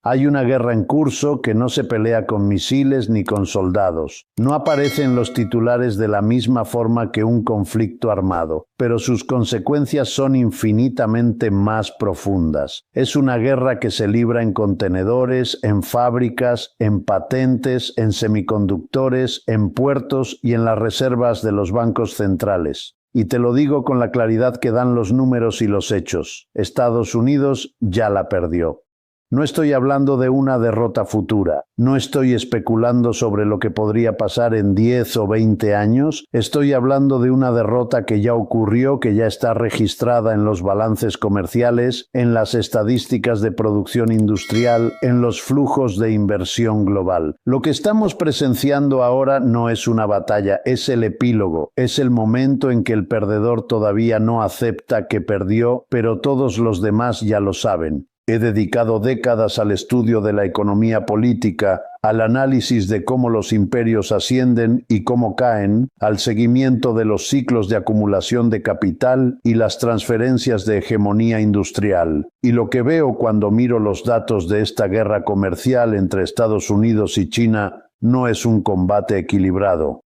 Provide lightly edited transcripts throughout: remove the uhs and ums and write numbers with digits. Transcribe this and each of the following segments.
Hay una guerra en curso que no se pelea con misiles ni con soldados. No aparece en los titulares de la misma forma que un conflicto armado, pero sus consecuencias son infinitamente más profundas. Es una guerra que se libra en contenedores, en fábricas, en patentes, en semiconductores, en puertos y en las reservas de los bancos centrales. Y te lo digo con la claridad que dan los números y los hechos. Estados Unidos ya la perdió. No estoy hablando de una derrota futura, no estoy especulando sobre lo que podría pasar en 10 o 20 años, estoy hablando de una derrota que ya ocurrió, que ya está registrada en los balances comerciales, en las estadísticas de producción industrial, en los flujos de inversión global. Lo que estamos presenciando ahora no es una batalla, es el epílogo, es el momento en que el perdedor todavía no acepta que perdió, pero todos los demás ya lo saben. He dedicado décadas al estudio de la economía política, al análisis de cómo los imperios ascienden y cómo caen, al seguimiento de los ciclos de acumulación de capital y las transferencias de hegemonía industrial. Y lo que veo cuando miro los datos de esta guerra comercial entre Estados Unidos y China no es un combate equilibrado.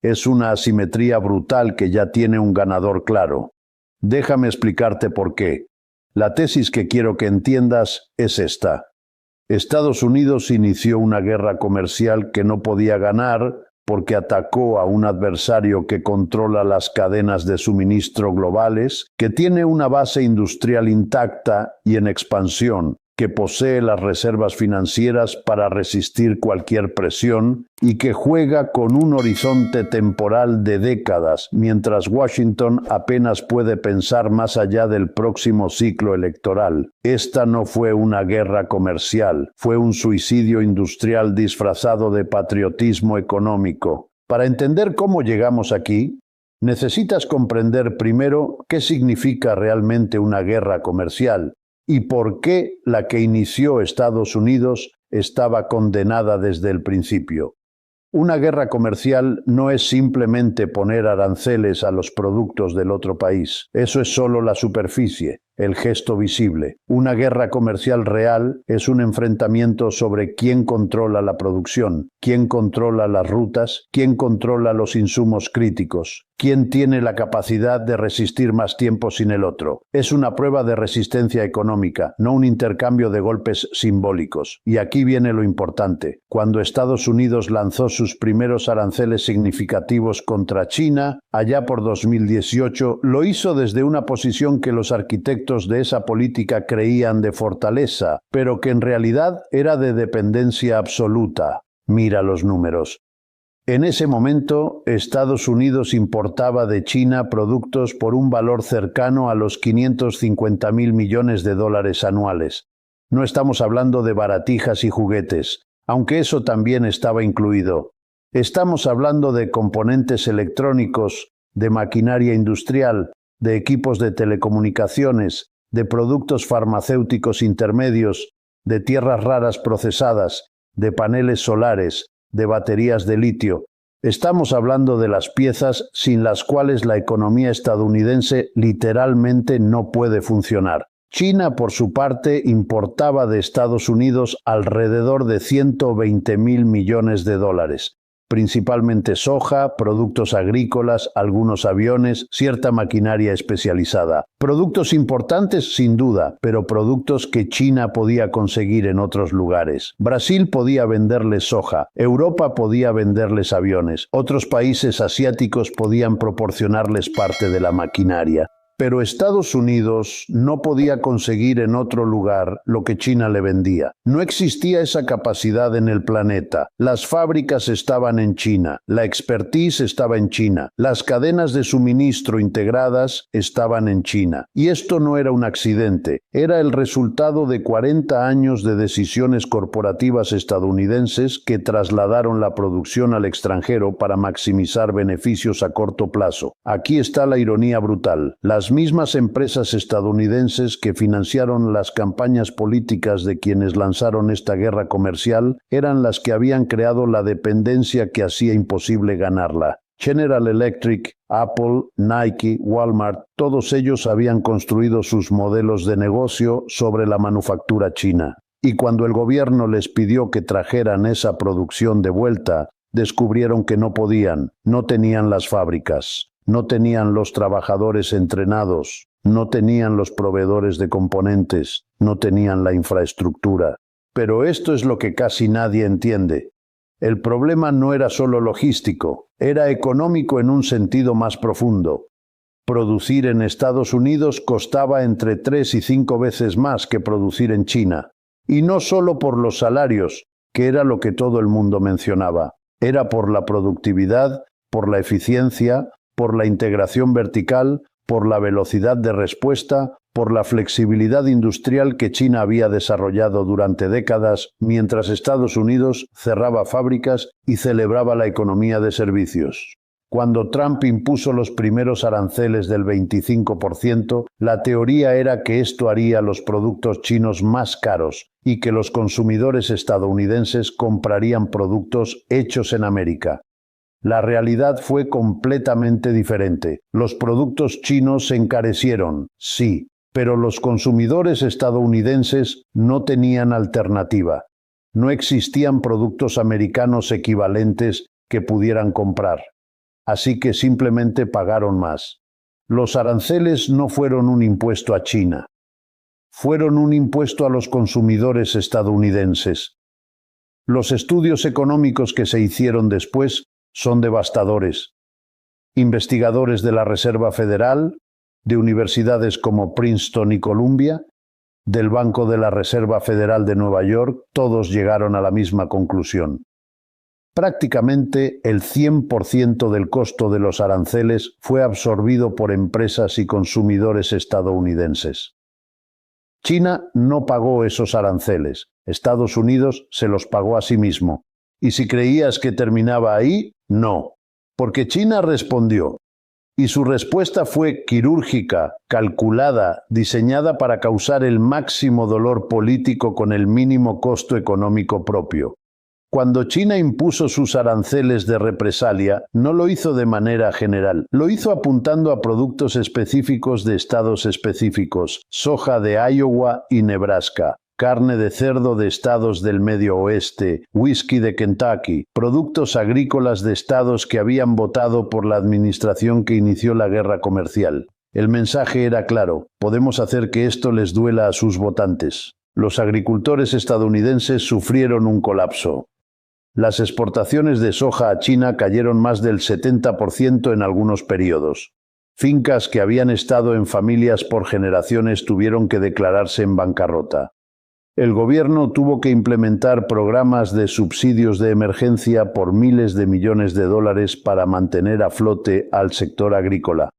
Es una asimetría brutal que ya tiene un ganador claro. Déjame explicarte por qué. La tesis que quiero que entiendas es esta. Estados Unidos inició una guerra comercial que no podía ganar porque atacó a un adversario que controla las cadenas de suministro globales, que tiene una base industrial intacta y en expansión, que posee las reservas financieras para resistir cualquier presión y que juega con un horizonte temporal de décadas, mientras Washington apenas puede pensar más allá del próximo ciclo electoral. Esta no fue una guerra comercial, fue un suicidio industrial disfrazado de patriotismo económico. Para entender cómo llegamos aquí, necesitas comprender primero qué significa realmente una guerra comercial y por qué la que inició Estados Unidos estaba condenada desde el principio. Una guerra comercial no es simplemente poner aranceles a los productos del otro país. Eso es solo la superficie, el gesto visible. Una guerra comercial real es un enfrentamiento sobre quién controla la producción, quién controla las rutas, quién controla los insumos críticos, quién tiene la capacidad de resistir más tiempo sin el otro. Es una prueba de resistencia económica, no un intercambio de golpes simbólicos. Y aquí viene lo importante. Cuando Estados Unidos lanzó sus primeros aranceles significativos contra China, allá por 2018, lo hizo desde una posición que los arquitectos de esa política creían de fortaleza, pero que en realidad era de dependencia absoluta. Mira los números. En ese momento, Estados Unidos importaba de China productos por un valor cercano a los 550.000 millones de dólares anuales. No estamos hablando de baratijas y juguetes, aunque eso también estaba incluido. Estamos hablando de componentes electrónicos, de maquinaria industrial, de equipos de telecomunicaciones, de productos farmacéuticos intermedios, de tierras raras procesadas, de paneles solares, de baterías de litio. Estamos hablando de las piezas sin las cuales la economía estadounidense literalmente no puede funcionar. China, por su parte, importaba de Estados Unidos alrededor de 120.000 millones de dólares. Principalmente soja, productos agrícolas, algunos aviones, cierta maquinaria especializada. Productos importantes sin duda, pero productos que China podía conseguir en otros lugares. Brasil podía venderles soja, Europa podía venderles aviones, otros países asiáticos podían proporcionarles parte de la maquinaria. Pero Estados Unidos no podía conseguir en otro lugar lo que China le vendía. No existía esa capacidad en el planeta. Las fábricas estaban en China, la expertise estaba en China, las cadenas de suministro integradas estaban en China. Y esto no era un accidente, era el resultado de 40 años de decisiones corporativas estadounidenses que trasladaron la producción al extranjero para maximizar beneficios a corto plazo. Aquí está la ironía brutal. Las mismas empresas estadounidenses que financiaron las campañas políticas de quienes lanzaron esta guerra comercial eran las que habían creado la dependencia que hacía imposible ganarla. General Electric, Apple, Nike, Walmart, todos ellos habían construido sus modelos de negocio sobre la manufactura china. Y cuando el gobierno les pidió que trajeran esa producción de vuelta, descubrieron que no podían, no tenían las fábricas, no tenían los trabajadores entrenados, no tenían los proveedores de componentes, no tenían la infraestructura. Pero esto es lo que casi nadie entiende. El problema no era solo logístico, era económico en un sentido más profundo. Producir en Estados Unidos costaba entre 3 y 5 veces más que producir en China. Y no solo por los salarios, que era lo que todo el mundo mencionaba. Era por la productividad, por la eficiencia, por la integración vertical, por la velocidad de respuesta, por la flexibilidad industrial que China había desarrollado durante décadas, mientras Estados Unidos cerraba fábricas y celebraba la economía de servicios. Cuando Trump impuso los primeros aranceles del 25%, la teoría era que esto haría los productos chinos más caros y que los consumidores estadounidenses comprarían productos hechos en América. La realidad fue completamente diferente. Los productos chinos se encarecieron, sí, pero los consumidores estadounidenses no tenían alternativa. No existían productos americanos equivalentes que pudieran comprar. Así que simplemente pagaron más. Los aranceles no fueron un impuesto a China. Fueron un impuesto a los consumidores estadounidenses. Los estudios económicos que se hicieron después son devastadores. Investigadores de la Reserva Federal, de universidades como Princeton y Columbia, del Banco de la Reserva Federal de Nueva York, todos llegaron a la misma conclusión. Prácticamente el 100% del costo de los aranceles fue absorbido por empresas y consumidores estadounidenses. China no pagó esos aranceles, Estados Unidos se los pagó a sí mismo. Y si creías que terminaba ahí, no, porque China respondió. Y su respuesta fue quirúrgica, calculada, diseñada para causar el máximo dolor político con el mínimo costo económico propio. Cuando China impuso sus aranceles de represalia, no lo hizo de manera general, lo hizo apuntando a productos específicos de estados específicos, soja de Iowa y Nebraska, carne de cerdo de estados del Medio Oeste, whisky de Kentucky, productos agrícolas de estados que habían votado por la administración que inició la guerra comercial. El mensaje era claro: podemos hacer que esto les duela a sus votantes. Los agricultores estadounidenses sufrieron un colapso. Las exportaciones de soja a China cayeron más del 70% en algunos periodos. Fincas que habían estado en familias por generaciones tuvieron que declararse en bancarrota. El gobierno tuvo que implementar programas de subsidios de emergencia por miles de millones de dólares para mantener a flote al sector agrícola.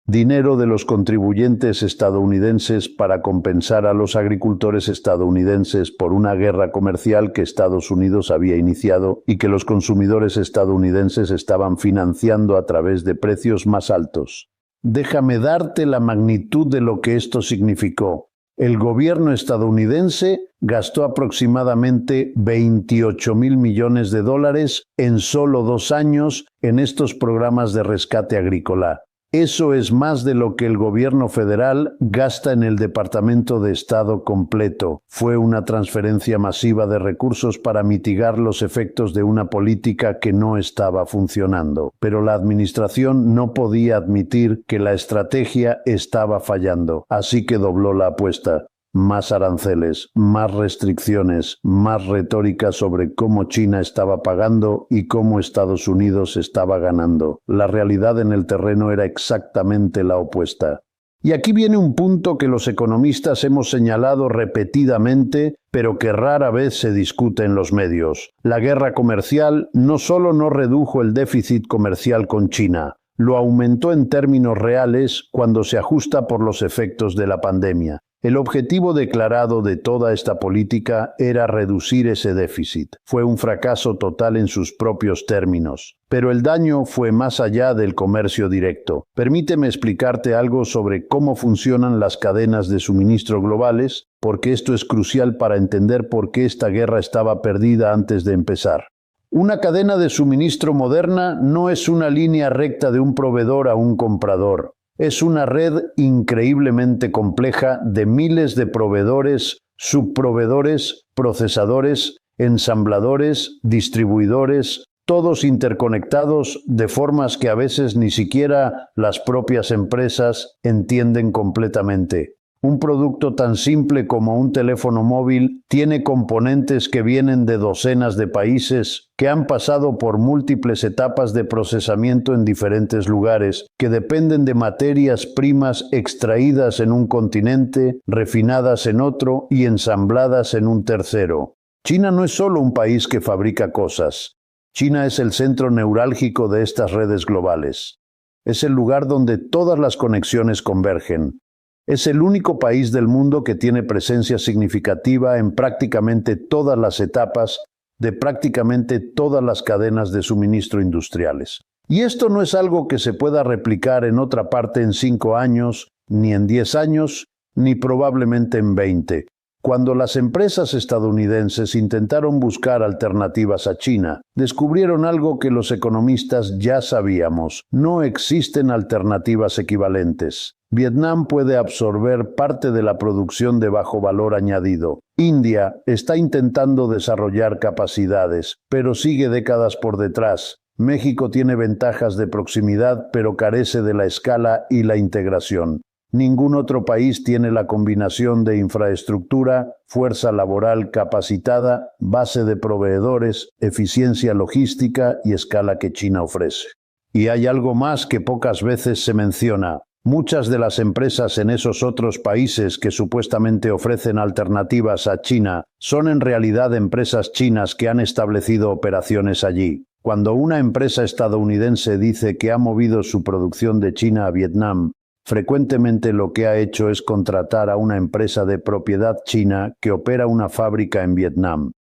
Dinero de los contribuyentes estadounidenses para compensar a los agricultores estadounidenses por una guerra comercial que Estados Unidos había iniciado y que los consumidores estadounidenses estaban financiando a través de precios más altos. Déjame darte la magnitud de lo que esto significó. El gobierno estadounidense gastó aproximadamente 28.000 millones de dólares en solo 2 años en estos programas de rescate agrícola. Eso es más de lo que el gobierno federal gasta en el Departamento de Estado completo. Fue una transferencia masiva de recursos para mitigar los efectos de una política que no estaba funcionando. Pero la administración no podía admitir que la estrategia estaba fallando, así que dobló la apuesta. Más aranceles, más restricciones, más retórica sobre cómo China estaba pagando y cómo Estados Unidos estaba ganando. La realidad en el terreno era exactamente la opuesta. Y aquí viene un punto que los economistas hemos señalado repetidamente, pero que rara vez se discute en los medios. La guerra comercial no solo no redujo el déficit comercial con China, lo aumentó en términos reales cuando se ajusta por los efectos de la pandemia. El objetivo declarado de toda esta política era reducir ese déficit. Fue un fracaso total en sus propios términos. Pero el daño fue más allá del comercio directo. Permíteme explicarte algo sobre cómo funcionan las cadenas de suministro globales, porque esto es crucial para entender por qué esta guerra estaba perdida antes de empezar. Una cadena de suministro moderna no es una línea recta de un proveedor a un comprador. Es una red increíblemente compleja de miles de proveedores, subproveedores, procesadores, ensambladores, distribuidores, todos interconectados de formas que a veces ni siquiera las propias empresas entienden completamente. Un producto tan simple como un teléfono móvil tiene componentes que vienen de docenas de países, que han pasado por múltiples etapas de procesamiento en diferentes lugares, que dependen de materias primas extraídas en un continente, refinadas en otro y ensambladas en un tercero. China no es solo un país que fabrica cosas. China es el centro neurálgico de estas redes globales. Es el lugar donde todas las conexiones convergen. Es el único país del mundo que tiene presencia significativa en prácticamente todas las etapas de prácticamente todas las cadenas de suministro industriales. Y esto no es algo que se pueda replicar en otra parte en 5 años, ni en 10 años, ni probablemente en 20. Cuando las empresas estadounidenses intentaron buscar alternativas a China, descubrieron algo que los economistas ya sabíamos: no existen alternativas equivalentes. Vietnam puede absorber parte de la producción de bajo valor añadido. India está intentando desarrollar capacidades, pero sigue décadas por detrás. México tiene ventajas de proximidad, pero carece de la escala y la integración. Ningún otro país tiene la combinación de infraestructura, fuerza laboral capacitada, base de proveedores, eficiencia logística y escala que China ofrece. Y hay algo más que pocas veces se menciona. Muchas de las empresas en esos otros países que supuestamente ofrecen alternativas a China son en realidad empresas chinas que han establecido operaciones allí. Cuando una empresa estadounidense dice que ha movido su producción de China a Vietnam, frecuentemente lo que ha hecho es contratar a una empresa de propiedad china que opera una fábrica en Vietnam.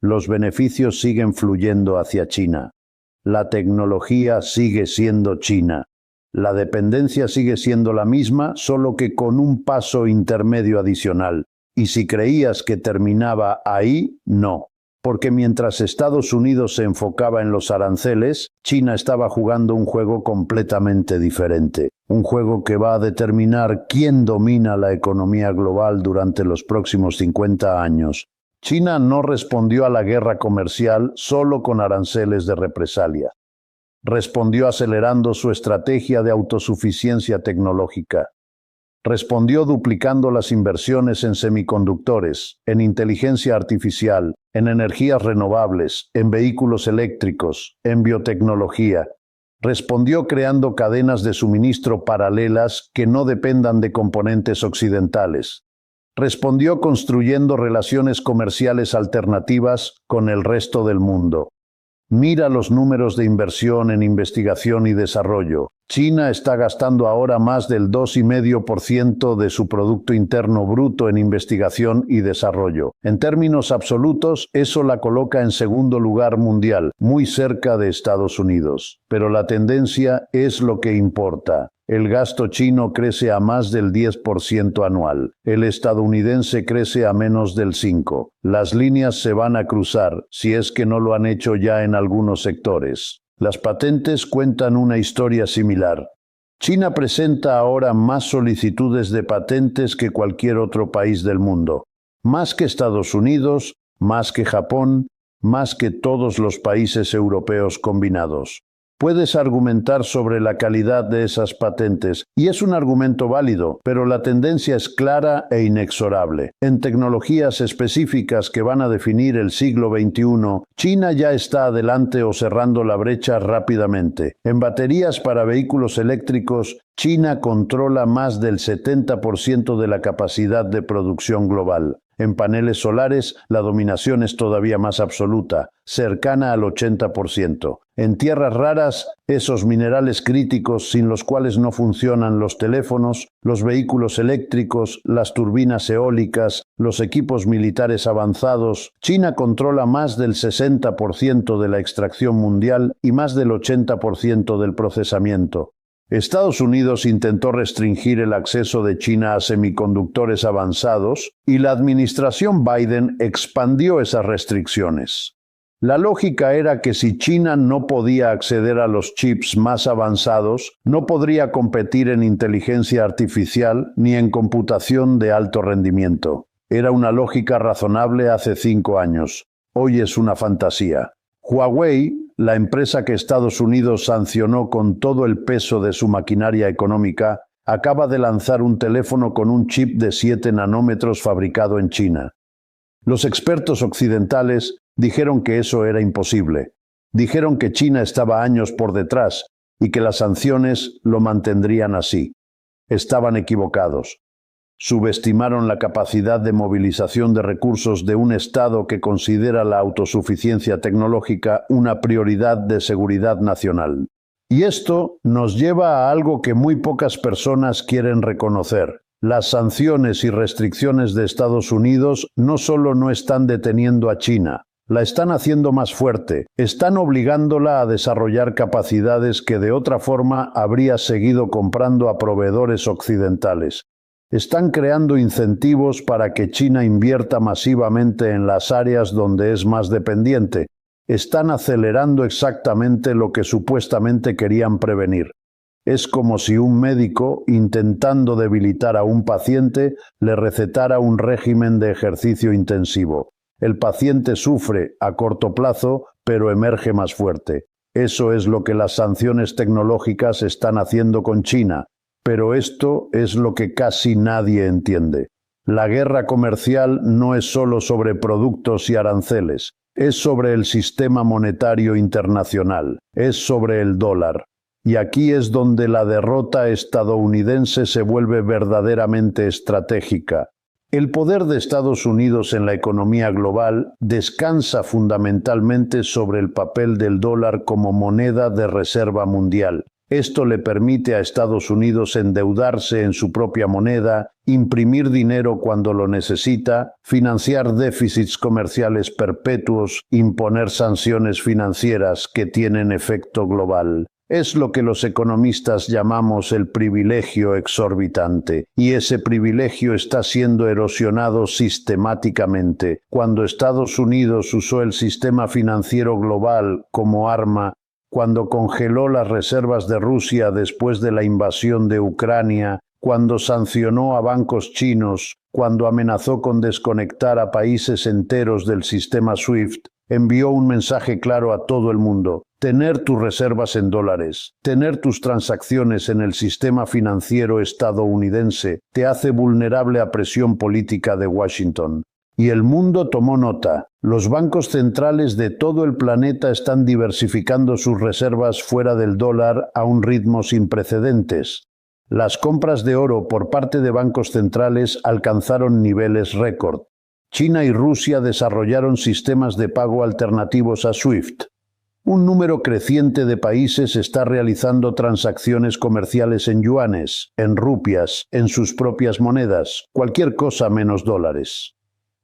Los beneficios siguen fluyendo hacia China. La tecnología sigue siendo china. La dependencia sigue siendo la misma, solo que con un paso intermedio adicional. Y si creías que terminaba ahí, no. Porque mientras Estados Unidos se enfocaba en los aranceles, China estaba jugando un juego completamente diferente. Un juego que va a determinar quién domina la economía global durante los próximos 50 años. China no respondió a la guerra comercial solo con aranceles de represalia. Respondió acelerando su estrategia de autosuficiencia tecnológica. Respondió duplicando las inversiones en semiconductores, en inteligencia artificial, en energías renovables, en vehículos eléctricos, en biotecnología. Respondió creando cadenas de suministro paralelas que no dependan de componentes occidentales. Respondió construyendo relaciones comerciales alternativas con el resto del mundo. Mira los números de inversión en investigación y desarrollo. China está gastando ahora más del 2,5% de su Producto Interno Bruto en investigación y desarrollo. En términos absolutos, eso la coloca en segundo lugar mundial, muy cerca de Estados Unidos. Pero la tendencia es lo que importa. El gasto chino crece a más del 10% anual. El estadounidense crece a menos del 5%. Las líneas se van a cruzar, si es que no lo han hecho ya en algunos sectores. Las patentes cuentan una historia similar. China presenta ahora más solicitudes de patentes que cualquier otro país del mundo. Más que Estados Unidos, más que Japón, más que todos los países europeos combinados. Puedes argumentar sobre la calidad de esas patentes, y es un argumento válido, pero la tendencia es clara e inexorable. En tecnologías específicas que van a definir el siglo XXI, China ya está adelante o cerrando la brecha rápidamente. En baterías para vehículos eléctricos, China controla más del 70% de la capacidad de producción global. En paneles solares, la dominación es todavía más absoluta, cercana al 80%. En tierras raras, esos minerales críticos sin los cuales no funcionan los teléfonos, los vehículos eléctricos, las turbinas eólicas, los equipos militares avanzados, China controla más del 60% de la extracción mundial y más del 80% del procesamiento. Estados Unidos intentó restringir el acceso de China a semiconductores avanzados y la administración Biden expandió esas restricciones. La lógica era que si China no podía acceder a los chips más avanzados, no podría competir en inteligencia artificial ni en computación de alto rendimiento. Era una lógica razonable hace 5 años. Hoy es una fantasía. Huawei, la empresa que Estados Unidos sancionó con todo el peso de su maquinaria económica, acaba de lanzar un teléfono con un chip de 7 nanómetros fabricado en China. Los expertos occidentales dijeron que eso era imposible. Dijeron que China estaba años por detrás y que las sanciones lo mantendrían así. Estaban equivocados. Subestimaron la capacidad de movilización de recursos de un Estado que considera la autosuficiencia tecnológica una prioridad de seguridad nacional. Y esto nos lleva a algo que muy pocas personas quieren reconocer. Las sanciones y restricciones de Estados Unidos no solo no están deteniendo a China, la están haciendo más fuerte, están obligándola a desarrollar capacidades que de otra forma habría seguido comprando a proveedores occidentales. Están creando incentivos para que China invierta masivamente en las áreas donde es más dependiente. Están acelerando exactamente lo que supuestamente querían prevenir. Es como si un médico, intentando debilitar a un paciente, le recetara un régimen de ejercicio intensivo. El paciente sufre a corto plazo, pero emerge más fuerte. Eso es lo que las sanciones tecnológicas están haciendo con China. Pero esto es lo que casi nadie entiende. La guerra comercial no es solo sobre productos y aranceles, es sobre el sistema monetario internacional, es sobre el dólar. Y aquí es donde la derrota estadounidense se vuelve verdaderamente estratégica. El poder de Estados Unidos en la economía global descansa fundamentalmente sobre el papel del dólar como moneda de reserva mundial. Esto le permite a Estados Unidos endeudarse en su propia moneda, imprimir dinero cuando lo necesita, financiar déficits comerciales perpetuos, imponer sanciones financieras que tienen efecto global. Es lo que los economistas llamamos el privilegio exorbitante, y ese privilegio está siendo erosionado sistemáticamente. Cuando Estados Unidos usó el sistema financiero global como arma, cuando congeló las reservas de Rusia después de la invasión de Ucrania, cuando sancionó a bancos chinos, cuando amenazó con desconectar a países enteros del sistema SWIFT, envió un mensaje claro a todo el mundo. Tener tus reservas en dólares, tener tus transacciones en el sistema financiero estadounidense te hace vulnerable a presión política de Washington. Y el mundo tomó nota. Los bancos centrales de todo el planeta están diversificando sus reservas fuera del dólar a un ritmo sin precedentes. Las compras de oro por parte de bancos centrales alcanzaron niveles récord. China y Rusia desarrollaron sistemas de pago alternativos a SWIFT. Un número creciente de países está realizando transacciones comerciales en yuanes, en rupias, en sus propias monedas, cualquier cosa menos dólares.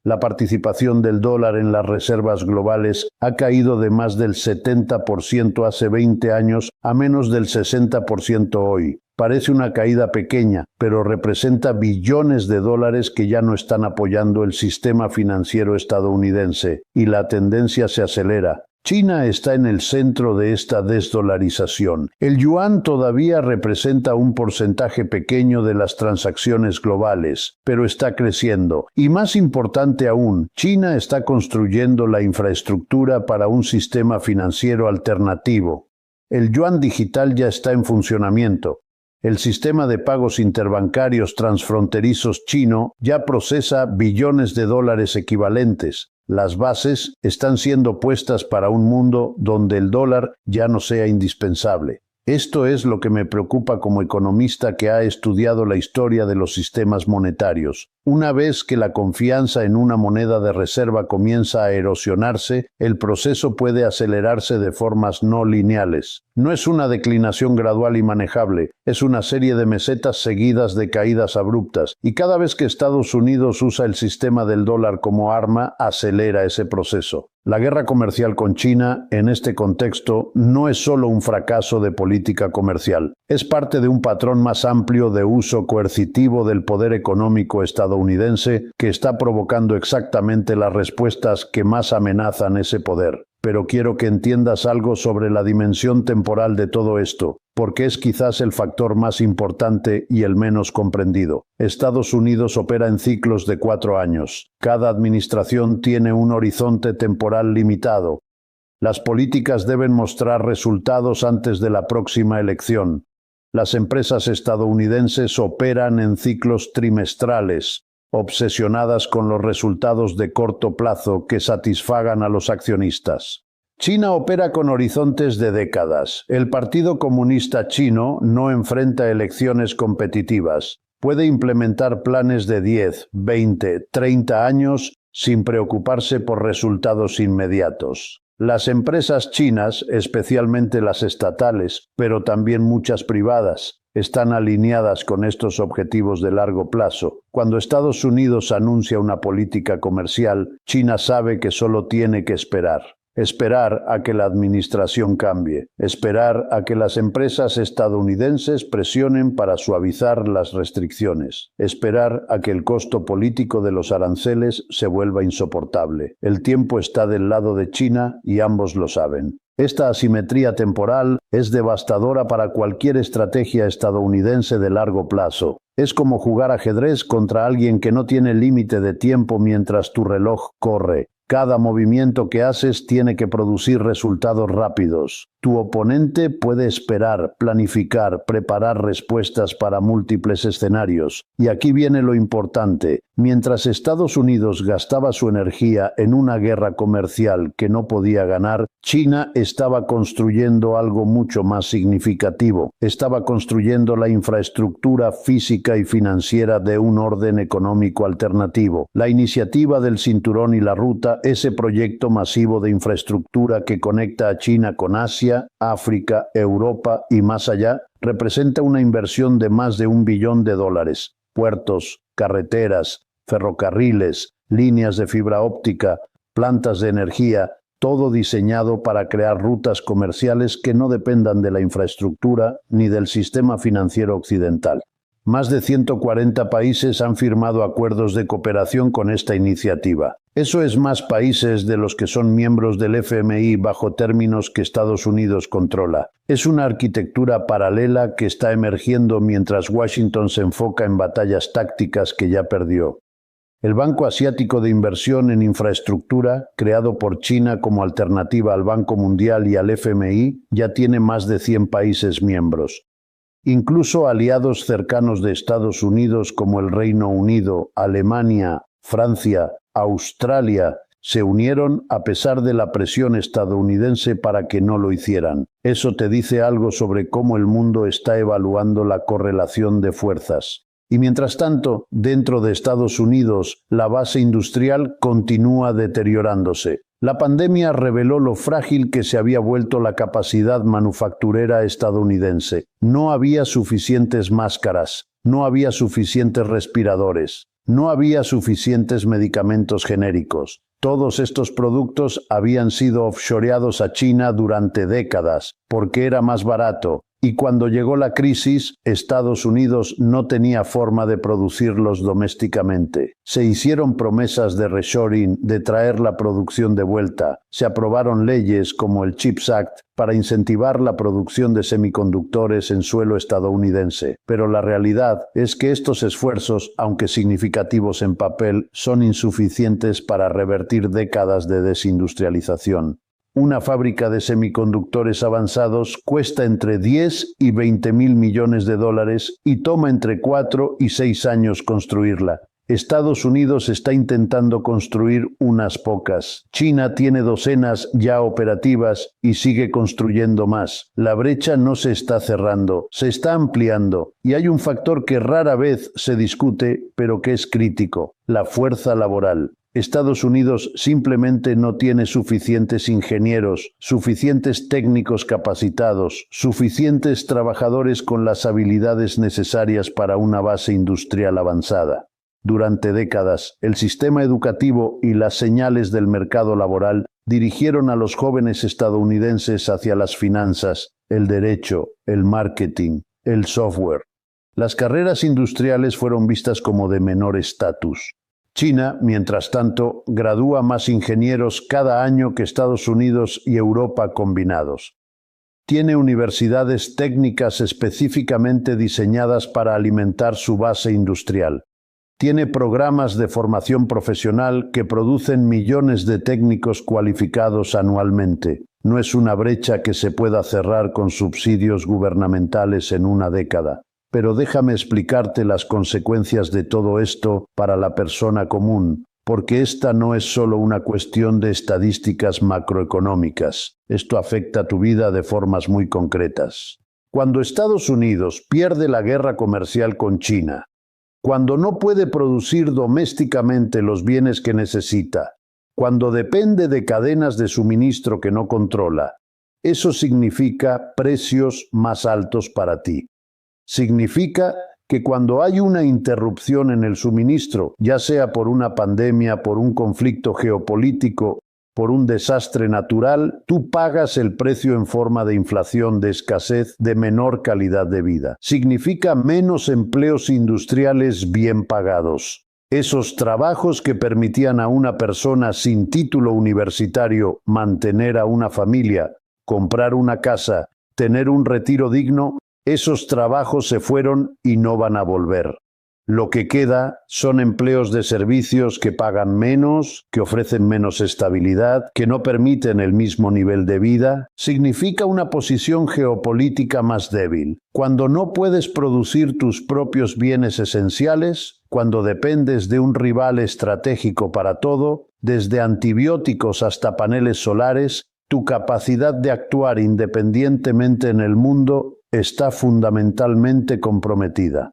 La participación del dólar en las reservas globales ha caído de más del 70% hace 20 años a menos del 60% hoy. Parece una caída pequeña, pero representa billones de dólares que ya no están apoyando el sistema financiero estadounidense, y la tendencia se acelera. China está en el centro de esta desdolarización. El yuan todavía representa un porcentaje pequeño de las transacciones globales, pero está creciendo. Y más importante aún, China está construyendo la infraestructura para un sistema financiero alternativo. El yuan digital ya está en funcionamiento. El sistema de pagos interbancarios transfronterizos chino ya procesa billones de dólares equivalentes. Las bases están siendo puestas para un mundo donde el dólar ya no sea indispensable. Esto es lo que me preocupa como economista que ha estudiado la historia de los sistemas monetarios. Una vez que la confianza en una moneda de reserva comienza a erosionarse, el proceso puede acelerarse de formas no lineales. No es una declinación gradual y manejable, es una serie de mesetas seguidas de caídas abruptas, y cada vez que Estados Unidos usa el sistema del dólar como arma, acelera ese proceso. La guerra comercial con China, en este contexto, no es solo un fracaso de política comercial. Es parte de un patrón más amplio de uso coercitivo del poder económico estadounidense que está provocando exactamente las respuestas que más amenazan ese poder. pero quiero que entiendas algo sobre la dimensión temporal de todo esto, porque es quizás el factor más importante y el menos comprendido. Estados Unidos opera en ciclos de 4 años. Cada administración tiene un horizonte temporal limitado. Las políticas deben mostrar resultados antes de la próxima elección. Las empresas estadounidenses operan en ciclos trimestrales, obsesionadas con los resultados de corto plazo que satisfagan a los accionistas. China opera con horizontes de décadas. El Partido Comunista Chino no enfrenta elecciones competitivas. Puede implementar planes de 10, 20, 30 años sin preocuparse por resultados inmediatos. Las empresas chinas, especialmente las estatales, pero también muchas privadas, están alineadas con estos objetivos de largo plazo. Cuando Estados Unidos anuncia una política comercial, China sabe que solo tiene que esperar. Esperar a que la administración cambie, esperar a que las empresas estadounidenses presionen para suavizar las restricciones, esperar a que el costo político de los aranceles se vuelva insoportable. El tiempo está del lado de China y ambos lo saben. Esta asimetría temporal es devastadora para cualquier estrategia estadounidense de largo plazo. Es como jugar ajedrez contra alguien que no tiene límite de tiempo mientras tu reloj corre. Cada movimiento que haces tiene que producir resultados rápidos. Tu oponente puede esperar, planificar, preparar respuestas para múltiples escenarios. Y aquí viene lo importante. Mientras Estados Unidos gastaba su energía en una guerra comercial que no podía ganar, China estaba construyendo algo mucho más significativo. Estaba construyendo la infraestructura física y financiera de un orden económico alternativo. La iniciativa del Cinturón y la Ruta, ese proyecto masivo de infraestructura que conecta a China con Asia, África, Europa y más allá, representa una inversión de más de $1 billón. Puertos, carreteras, ferrocarriles, líneas de fibra óptica, plantas de energía, todo diseñado para crear rutas comerciales que no dependan de la infraestructura ni del sistema financiero occidental. Más de 140 países han firmado acuerdos de cooperación con esta iniciativa. Eso es más países de los que son miembros del FMI bajo términos que Estados Unidos controla. Es una arquitectura paralela que está emergiendo mientras Washington se enfoca en batallas tácticas que ya perdió. El Banco Asiático de Inversión en Infraestructura, creado por China como alternativa al Banco Mundial y al FMI, ya tiene más de 100 países miembros. Incluso aliados cercanos de Estados Unidos como el Reino Unido, Alemania, Francia, Australia, se unieron a pesar de la presión estadounidense para que no lo hicieran. Eso te dice algo sobre cómo el mundo está evaluando la correlación de fuerzas. Y mientras tanto, dentro de Estados Unidos, la base industrial continúa deteriorándose. La pandemia reveló lo frágil que se había vuelto la capacidad manufacturera estadounidense. No había suficientes máscaras, no había suficientes respiradores, no había suficientes medicamentos genéricos. Todos estos productos habían sido offshoreados a China durante décadas, porque era más barato. Y cuando llegó la crisis, Estados Unidos no tenía forma de producirlos domésticamente. Se hicieron promesas de reshoring, de traer la producción de vuelta. Se aprobaron leyes como el CHIPS Act para incentivar la producción de semiconductores en suelo estadounidense. Pero la realidad es que estos esfuerzos, aunque significativos en papel, son insuficientes para revertir décadas de desindustrialización. Una fábrica de semiconductores avanzados cuesta entre 10 y 20 mil millones de dólares y toma entre 4 y 6 años construirla. Estados Unidos está intentando construir unas pocas. China tiene docenas ya operativas y sigue construyendo más. La brecha no se está cerrando, se está ampliando. Y hay un factor que rara vez se discute, pero que es crítico: la fuerza laboral. Estados Unidos simplemente no tiene suficientes ingenieros, suficientes técnicos capacitados, suficientes trabajadores con las habilidades necesarias para una base industrial avanzada. Durante décadas, el sistema educativo y las señales del mercado laboral dirigieron a los jóvenes estadounidenses hacia las finanzas, el derecho, el marketing, el software. Las carreras industriales fueron vistas como de menor estatus. China, mientras tanto, gradúa más ingenieros cada año que Estados Unidos y Europa combinados. Tiene universidades técnicas específicamente diseñadas para alimentar su base industrial. Tiene programas de formación profesional que producen millones de técnicos cualificados anualmente. No es una brecha que se pueda cerrar con subsidios gubernamentales en una década. Pero déjame explicarte las consecuencias de todo esto para la persona común, porque esta no es solo una cuestión de estadísticas macroeconómicas. Esto afecta a tu vida de formas muy concretas. Cuando Estados Unidos pierde la guerra comercial con China, cuando no puede producir domésticamente los bienes que necesita, cuando depende de cadenas de suministro que no controla, eso significa precios más altos para ti. Significa que cuando hay una interrupción en el suministro, ya sea por una pandemia, por un conflicto geopolítico, por un desastre natural, tú pagas el precio en forma de inflación, de escasez, de menor calidad de vida. Significa menos empleos industriales bien pagados. Esos trabajos que permitían a una persona sin título universitario mantener a una familia, comprar una casa, tener un retiro digno, esos trabajos se fueron y no van a volver. Lo que queda son empleos de servicios que pagan menos, que ofrecen menos estabilidad, que no permiten el mismo nivel de vida. Significa una posición geopolítica más débil. Cuando no puedes producir tus propios bienes esenciales, cuando dependes de un rival estratégico para todo, desde antibióticos hasta paneles solares, tu capacidad de actuar independientemente en el mundo está fundamentalmente comprometida.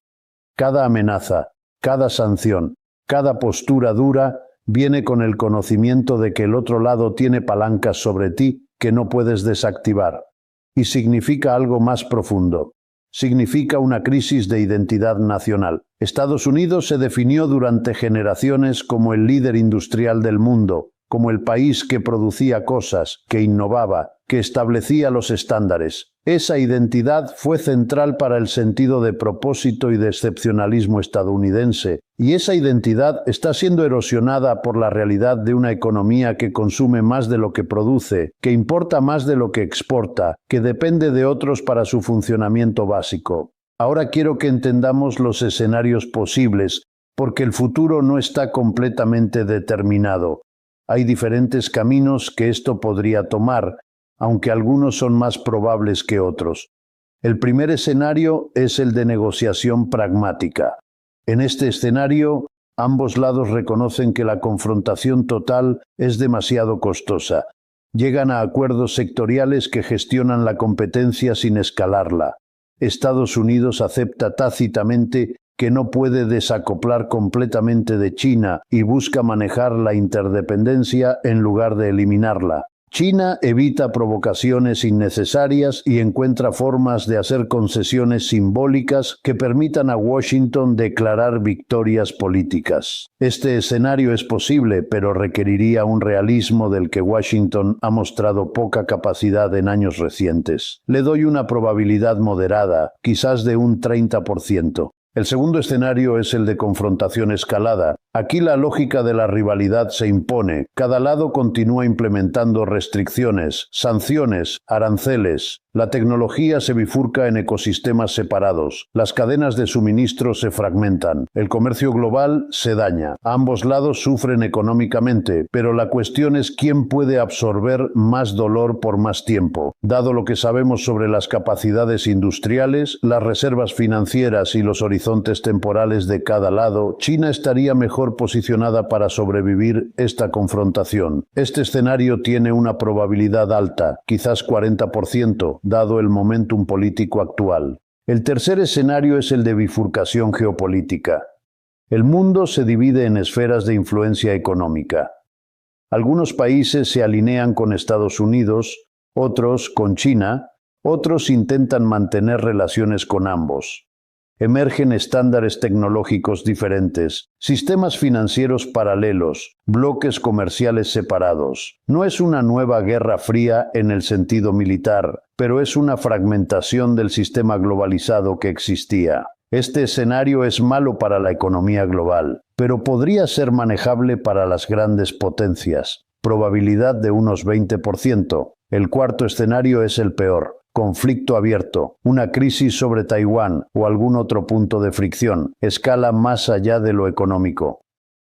Cada amenaza, cada sanción, cada postura dura viene con el conocimiento de que el otro lado tiene palancas sobre ti que no puedes desactivar. Y significa algo más profundo. Significa una crisis de identidad nacional. Estados Unidos se definió durante generaciones como el líder industrial del mundo, como el país que producía cosas, que innovaba, que establecía los estándares. Esa identidad fue central para el sentido de propósito y de excepcionalismo estadounidense, y esa identidad está siendo erosionada por la realidad de una economía que consume más de lo que produce, que importa más de lo que exporta, que depende de otros para su funcionamiento básico. Ahora quiero que entendamos los escenarios posibles, porque el futuro no está completamente determinado. Hay diferentes caminos que esto podría tomar, aunque algunos son más probables que otros. El primer escenario es el de negociación pragmática. En este escenario, ambos lados reconocen que la confrontación total es demasiado costosa. Llegan a acuerdos sectoriales que gestionan la competencia sin escalarla. Estados Unidos acepta tácitamente que no puede desacoplar completamente de China y busca manejar la interdependencia en lugar de eliminarla. China evita provocaciones innecesarias y encuentra formas de hacer concesiones simbólicas que permitan a Washington declarar victorias políticas. Este escenario es posible, pero requeriría un realismo del que Washington ha mostrado poca capacidad en años recientes. Le doy una probabilidad moderada, quizás de un 30%. El segundo escenario es el de confrontación escalada. Aquí la lógica de la rivalidad se impone. Cada lado continúa implementando restricciones, sanciones, aranceles. La tecnología se bifurca en ecosistemas separados. Las cadenas de suministro se fragmentan. El comercio global se daña. Ambos lados sufren económicamente, pero la cuestión es quién puede absorber más dolor por más tiempo. Dado lo que sabemos sobre las capacidades industriales, las reservas financieras y los horizontes temporales de cada lado, China estaría mejor posicionada para sobrevivir esta confrontación. Este escenario tiene una probabilidad alta, quizás 40%, dado el momentum político actual. El tercer escenario es el de bifurcación geopolítica. El mundo se divide en esferas de influencia económica. Algunos países se alinean con Estados Unidos, otros con China, otros intentan mantener relaciones con ambos. Emergen estándares tecnológicos diferentes, sistemas financieros paralelos, bloques comerciales separados. No es una nueva guerra fría en el sentido militar, pero es una fragmentación del sistema globalizado que existía. Este escenario es malo para la economía global, pero podría ser manejable para las grandes potencias. Probabilidad de unos 20%. El cuarto escenario es el peor. Conflicto abierto, una crisis sobre Taiwán o algún otro punto de fricción, escala más allá de lo económico.